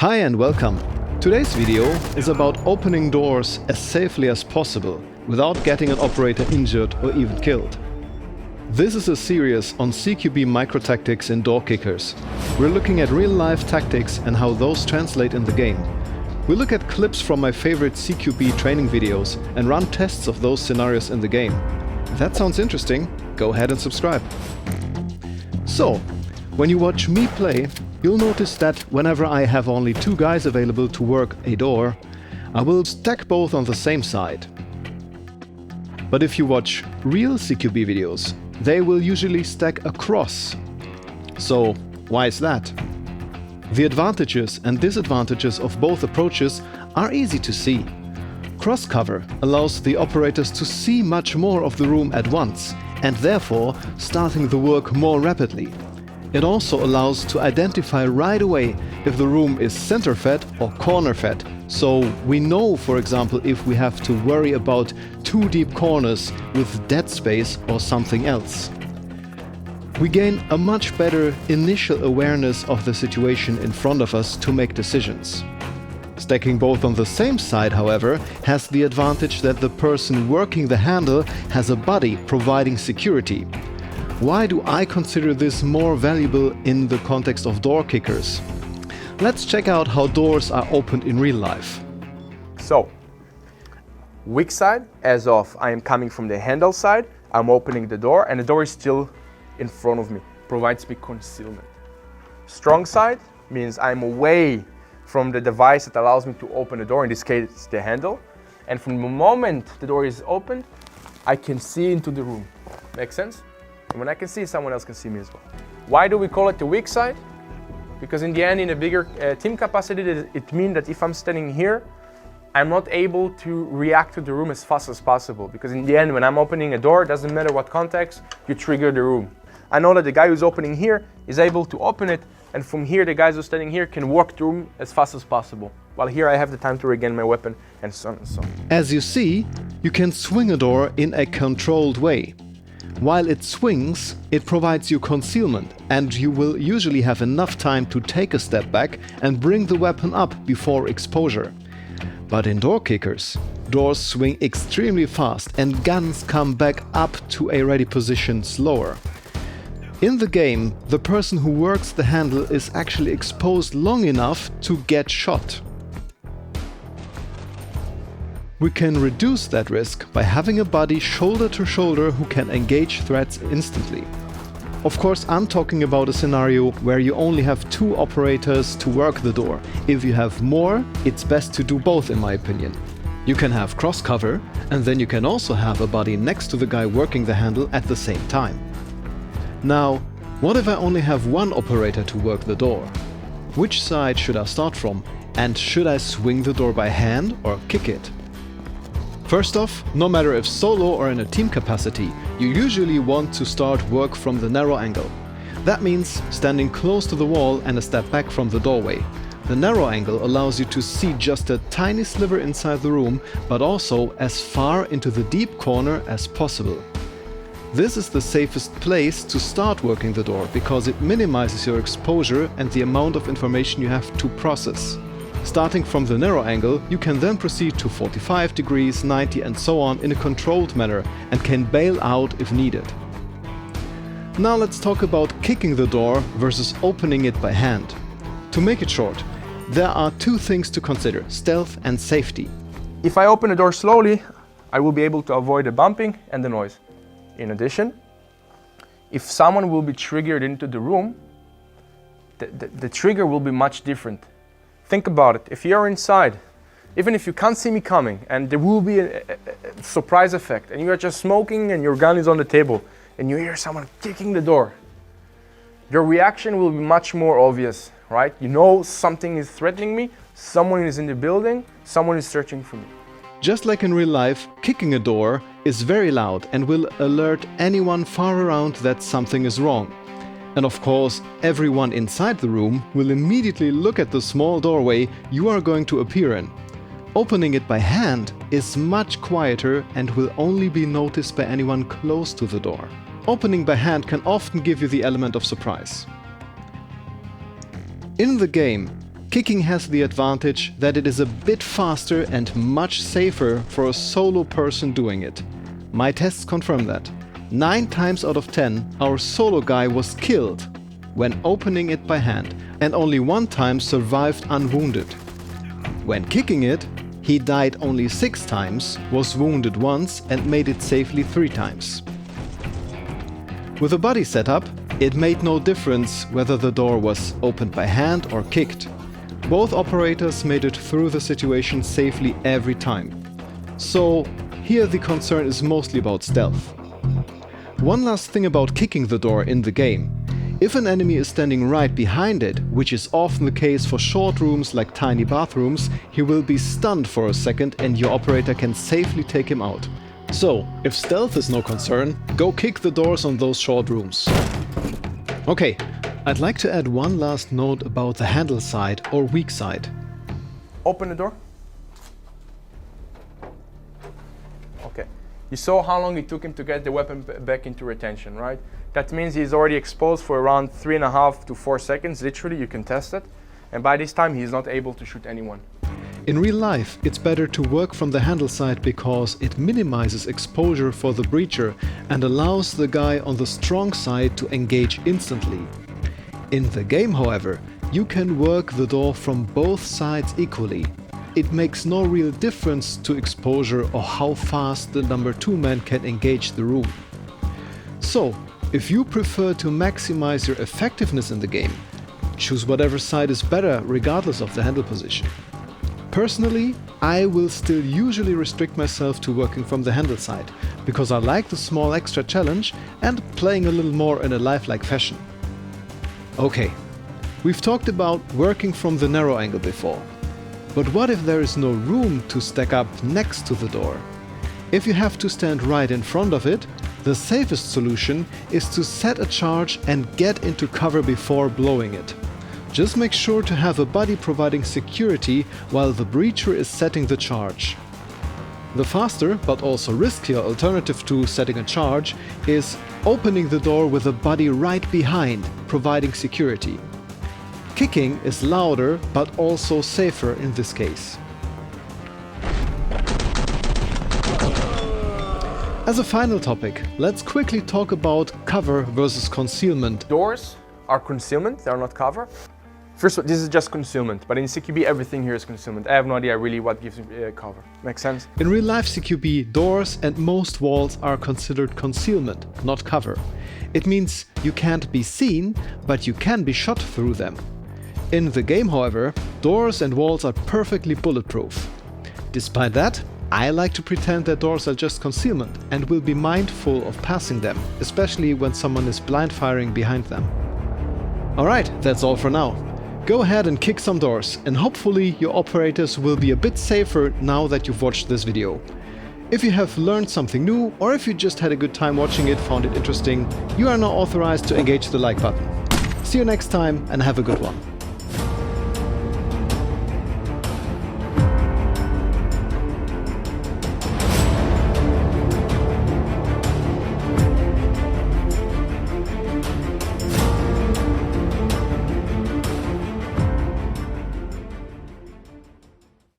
Hi and welcome. Today's video is about opening doors as safely as possible without getting an operator injured or even killed. This is a series on CQB Micro Tactics in door kickers. We're looking at real-life tactics and how those translate in the game. We look at clips from my favorite CQB training videos and run tests of those scenarios in the game. If that sounds interesting, go ahead and subscribe. So, when you watch me play, you'll notice that whenever I have only two guys available to work a door, I will stack both on the same side. But if you watch real CQB videos, they will usually stack across. So, why is that? The advantages and disadvantages of both approaches are easy to see. Cross cover allows the operators to see much more of the room at once, and therefore starting the work more rapidly. It also allows to identify right away if the room is center fed or corner fed, so we know, for example, if we have to worry about two deep corners with dead space or something else. We gain a much better initial awareness of the situation in front of us to make decisions. Stacking both on the same side, however, has the advantage that the person working the handle has a buddy providing security. Why do I consider this more valuable in the context of door kickers? Let's check out how doors are opened in real life. So, weak side, as of I am coming from the handle side, I'm opening the door and the door is still in front of me, provides me concealment. Strong side means I'm away from the device that allows me to open the door, in this case it's the handle, and from the moment the door is opened, I can see into the room. Make sense? And when I can see, someone else can see me as well. Why do we call it the weak side? Because in the end, in a bigger team capacity, it means that if I'm standing here, I'm not able to react to the room as fast as possible. Because in the end, when I'm opening a door, it doesn't matter what context, you trigger the room. I know that the guy who's opening here is able to open it, and from here, the guys who are standing here can walk the room as fast as possible. While here, I have the time to regain my weapon, and so on and so on. As you see, you can swing a door in a controlled way. While it swings, it provides you concealment, and you will usually have enough time to take a step back and bring the weapon up before exposure. But in door kickers, doors swing extremely fast and guns come back up to a ready position slower. In the game, the person who works the handle is actually exposed long enough to get shot. We can reduce that risk by having a buddy shoulder to shoulder who can engage threats instantly. Of course, I'm talking about a scenario where you only have two operators to work the door. If you have more, it's best to do both, in my opinion. You can have cross cover, and then you can also have a buddy next to the guy working the handle at the same time. Now, what if I only have one operator to work the door? Which side should I start from? And should I swing the door by hand or kick it? First off, no matter if solo or in a team capacity, you usually want to start work from the narrow angle. That means standing close to the wall and a step back from the doorway. The narrow angle allows you to see just a tiny sliver inside the room, but also as far into the deep corner as possible. This is the safest place to start working the door because it minimizes your exposure and the amount of information you have to process. Starting from the narrow angle, you can then proceed to 45 degrees, 90 and so on in a controlled manner and can bail out if needed. Now let's talk about kicking the door versus opening it by hand. To make it short, there are two things to consider: stealth and safety. If I open the door slowly, I will be able to avoid the bumping and the noise. In addition, if someone will be triggered into the room, the trigger will be much different. Think about it. If you're inside, even if you can't see me coming, and there will be a surprise effect, and you are just smoking and your gun is on the table, and you hear someone kicking the door, your reaction will be much more obvious, right? You know something is threatening me, someone is in the building, someone is searching for me. Just like in real life, kicking a door is very loud and will alert anyone far around that something is wrong. And of course, everyone inside the room will immediately look at the small doorway you are going to appear in. Opening it by hand is much quieter and will only be noticed by anyone close to the door. Opening by hand can often give you the element of surprise. In the game, Kicking has the advantage that it is a bit faster and much safer for a solo person doing it. My tests confirm that. 9 times out of 10, our solo guy was killed when opening it by hand, and only 1 time survived unwounded. When kicking it, he died only 6 times, was wounded once and made it safely 3 times. With a buddy setup, it made no difference whether the door was opened by hand or kicked. Both operators made it through the situation safely every time. So here the concern is mostly about stealth. One last thing about kicking the door in the game. If an enemy is standing right behind it, which is often the case for short rooms like tiny bathrooms, he will be stunned for a second and your operator can safely take him out. So, if stealth is no concern, go kick the doors on those short rooms. Okay, I'd like to add one last note about the handle side or weak side. Open the door. Okay. You saw how long it took him to get the weapon back into retention, right? That means he's already exposed for around 3.5 to 4 seconds, literally, you can test it. And by this time, he's not able to shoot anyone. In real life, it's better to work from the handle side because it minimizes exposure for the breacher and allows the guy on the strong side to engage instantly. In the game, however, you can work the door from both sides equally. It makes no real difference to exposure or how fast the number 2 man can engage the room. So, if you prefer to maximize your effectiveness in the game, choose whatever side is better regardless of the handle position. Personally, I will still usually restrict myself to working from the handle side, because I like the small extra challenge and playing a little more in a lifelike fashion. Okay, we've talked about working from the narrow angle before. But what if there is no room to stack up next to the door? If you have to stand right in front of it, the safest solution is to set a charge and get into cover before blowing it. Just make sure to have a buddy providing security while the breacher is setting the charge. The faster, but also riskier alternative to setting a charge is opening the door with a buddy right behind, providing security. Kicking is louder, but also safer in this case. As a final topic, let's quickly talk about cover versus concealment. Doors are concealment, they are not cover. First of all, this is just concealment, but in CQB everything here is concealment. I have no idea really what gives me cover. Make sense? In real life CQB, doors and most walls are considered concealment, not cover. It means you can't be seen, but you can be shot through them. In the game, however, doors and walls are perfectly bulletproof. Despite that, I like to pretend that doors are just concealment and will be mindful of passing them, especially when someone is blind firing behind them. Alright, that's all for now. Go ahead and kick some doors, and hopefully your operators will be a bit safer now that you've watched this video. If you have learned something new, or if you just had a good time watching it, found it interesting, you are now authorized to engage the like button. See you next time and have a good one.